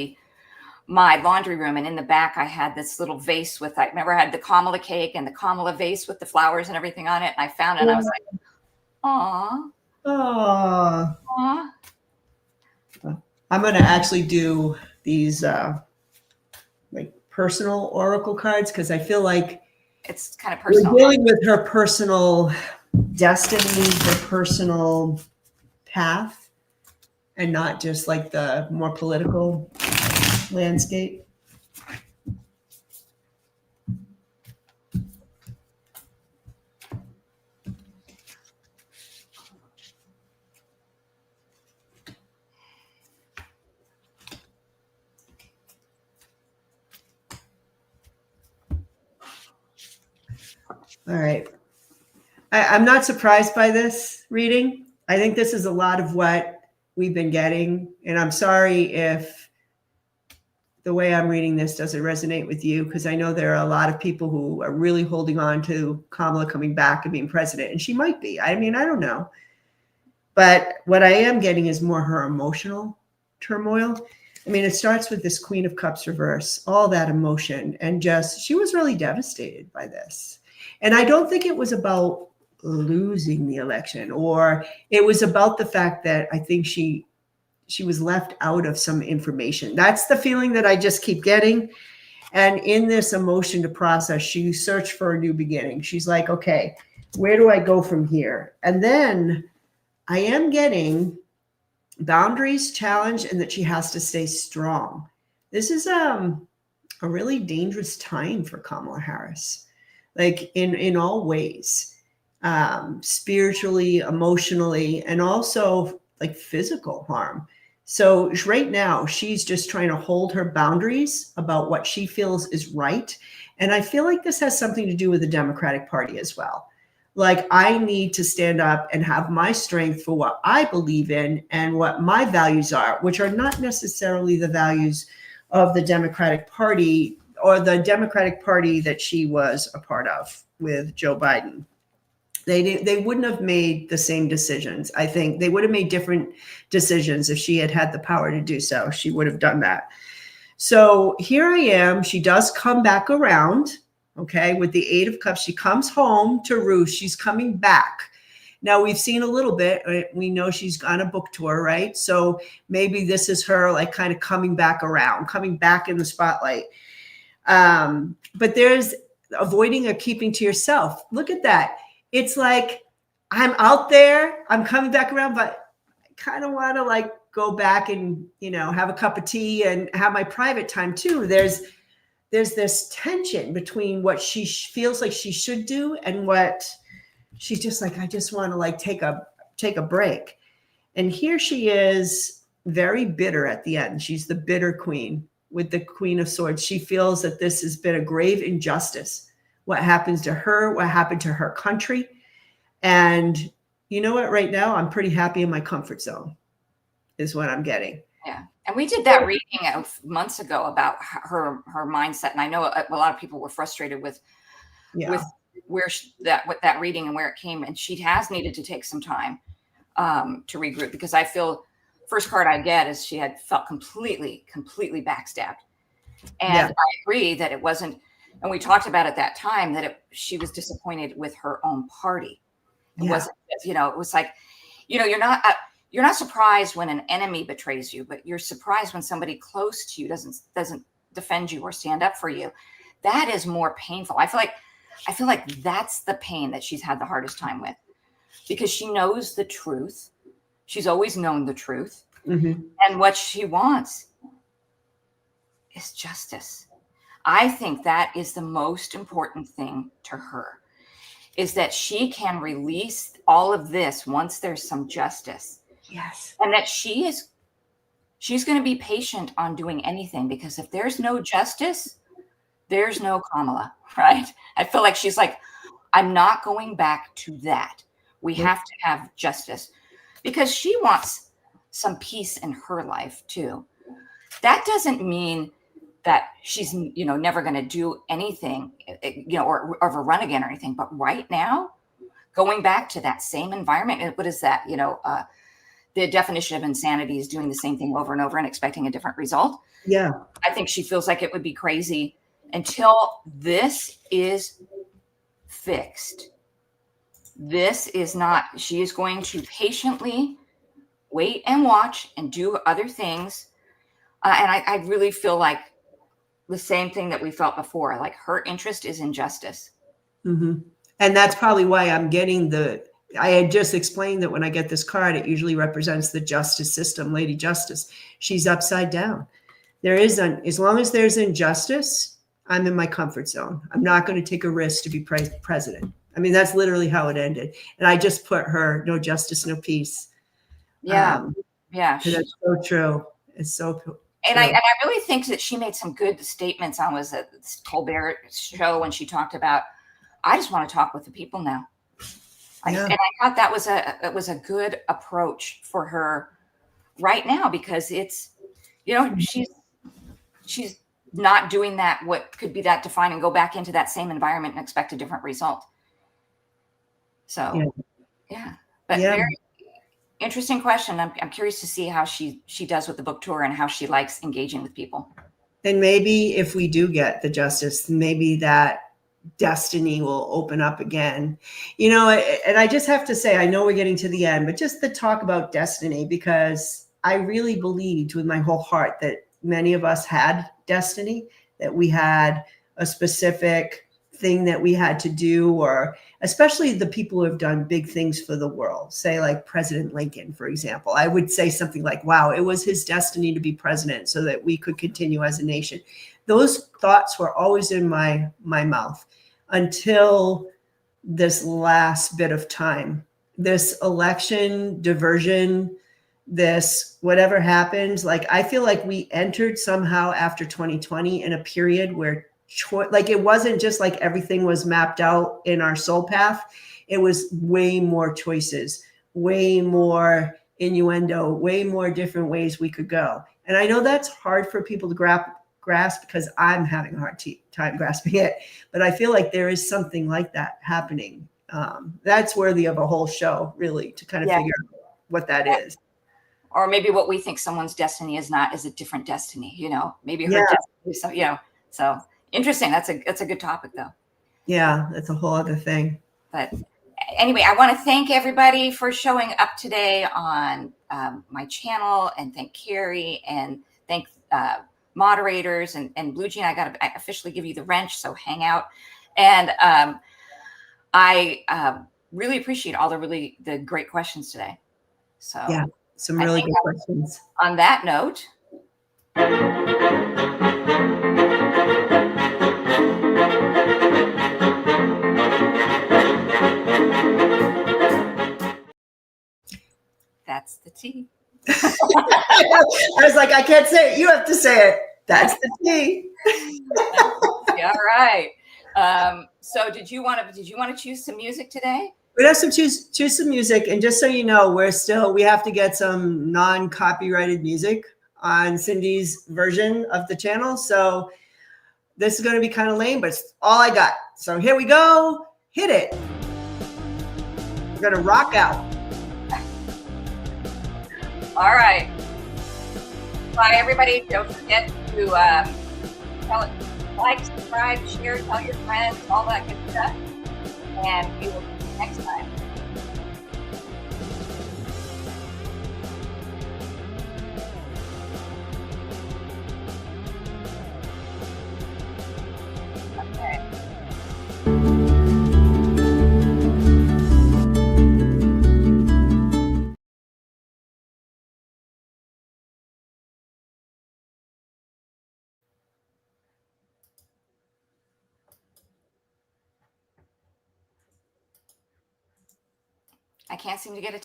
my laundry room, and in the back I had this little vase with, I remember I had the Kamala cake and the Kamala vase with the flowers and everything on it. And I found it and I was like, aw. Oh, Aw. I'm going to actually do these like personal oracle cards because I feel like It's kind of we're personal. dealing with her personal destiny, her personal path, and not just like the more political landscape. All right. I'm not surprised by this reading. I think this is a lot of what we've been getting. And I'm sorry if the way I'm reading this doesn't resonate with you, because I know there are a lot of people who are really holding on to Kamala coming back and being president. And she might be. I mean, I don't know. But what I am getting is more her emotional turmoil. I mean, it starts with this Queen of Cups reverse, all that emotion. And just, she was really devastated by this. And I don't think it was about losing the election, or it was about the fact that I think she was left out of some information. That's the feeling that I just keep getting. And in this emotion to process, she searched for a new beginning. She's like, okay, where do I go from here? And then I am getting boundaries challenged and that she has to stay strong. This is a really dangerous time for Kamala Harris, like in all ways, spiritually, emotionally, and also like physical harm. So right now she's just trying to hold her boundaries about what she feels is right. And I feel like this has something to do with the Democratic Party as well. Like, I need to stand up and have my strength for what I believe in and what my values are, which are not necessarily the values of the Democratic Party or the Democratic Party that she was a part of with Joe Biden. They wouldn't have made the same decisions. I think they would have made different decisions if she had had the power to do so. She would have done that. So here I am. She does come back around. Okay, with the Eight of Cups, she comes home to roost. She's coming back. Now, we've seen a little bit. We know she's on a book tour, right? So maybe this is her like kind of coming back around, coming back in the spotlight. But there's avoiding or keeping to yourself. Look at that. It's like, I'm out there, I'm coming back around, but I kind of want to like go back and, have a cup of tea and have my private time too. There's this tension between what she feels like she should do and what she's just like, I just want to like take a break. And here she is, very bitter at the end. She's the bitter queen with the Queen of Swords. She feels that this has been a grave injustice. What happens to her, what happened to her country. And you know what, right now, I'm pretty happy in my comfort zone is what I'm getting. Yeah. And we did that reading months ago about her mindset. And I know a lot of people were frustrated with where that reading and where it came. And she has needed to take some time to regroup, because I feel first card I get is she had felt completely backstabbed. And I agree that it wasn't, and we talked about at that time that she was disappointed with her own party. It wasn't, it was like, you're not surprised when an enemy betrays you, but you're surprised when somebody close to you doesn't defend you or stand up for you. That is more painful. I feel like that's the pain that she's had the hardest time with, because she knows the truth. She's always known the truth. Mm-hmm. And what she wants is justice. I think that is the most important thing to her, is that she can release all of this once there's some justice. Yes. And that she's going to be patient on doing anything, because if there's no justice, there's no Kamala, right? I feel like she's like, I'm not going back to that. We have to have justice, because she wants some peace in her life too. That doesn't mean that she's, never going to do anything, or ever run again or anything. But right now, going back to that same environment, what is that? the definition of insanity is doing the same thing over and over and expecting a different result. Yeah. I think she feels like it would be crazy until this is fixed. This is not, she is going to patiently wait and watch and do other things. And I really feel like the same thing that we felt before, like her interest is in justice. Mm-hmm. And that's probably why I'm getting I had just explained that when I get this card, it usually represents the justice system, Lady Justice. She's upside down. As long as there's injustice, I'm in my comfort zone. I'm not going to take a risk to be president. I mean, that's literally how it ended. And I just put her, no justice, no peace. Yeah. That's so true. It's so true. And I really think that she made some good statements on was that Colbert show when she talked about, I just want to talk with the people now. And I thought that was a good approach for her right now, because it's, she's not doing that, what could be that define and go back into that same environment and expect a different result. So, but very interesting question. I'm curious to see how she does with the book tour and how she likes engaging with people. And maybe if we do get the justice, maybe that destiny will open up again. And I just have to say, I know we're getting to the end, but just the talk about destiny, because I really believed with my whole heart that many of us had destiny, that we had a specific thing that we had to do, or especially the people who have done big things for the world, say like President Lincoln, for example. I would say something like, wow, it was his destiny to be president so that we could continue as a nation. Those thoughts were always in my mouth until this last bit of time, this election diversion, this whatever happened. Like, I feel like we entered somehow after 2020 in a period where like it wasn't just like everything was mapped out in our soul path. It was way more choices, way more innuendo, way more different ways we could go. And I know that's hard for people to grasp because I'm having a hard time grasping it. But I feel like there is something like that happening. That's worthy of a whole show, really, to kind of figure out what that is. Or maybe what we think someone's destiny is not is a different destiny. Maybe her destiny. So interesting. That's a good topic, though. Yeah, that's a whole other thing. But anyway, I want to thank everybody for showing up today on my channel, and thank Kerri, and thank moderators and Blue Jean. I officially give you the wrench, so hang out. And I really appreciate all the great questions today. So yeah, some really good questions. On that note. That's the tea. I was like, I can't say it. You have to say it. That's the tea. All right. So did you want to choose some music today? We'd have to choose some music. And just so you know, we have to get some non-copyrighted music on Cindy's version of the channel. So this is going to be kind of lame, but it's all I got. So here we go. Hit it. We're going to rock out. All right. Bye, everybody. Don't forget to like, subscribe, share, tell your friends, all that good stuff. And we will see you next time. I can't seem to get it.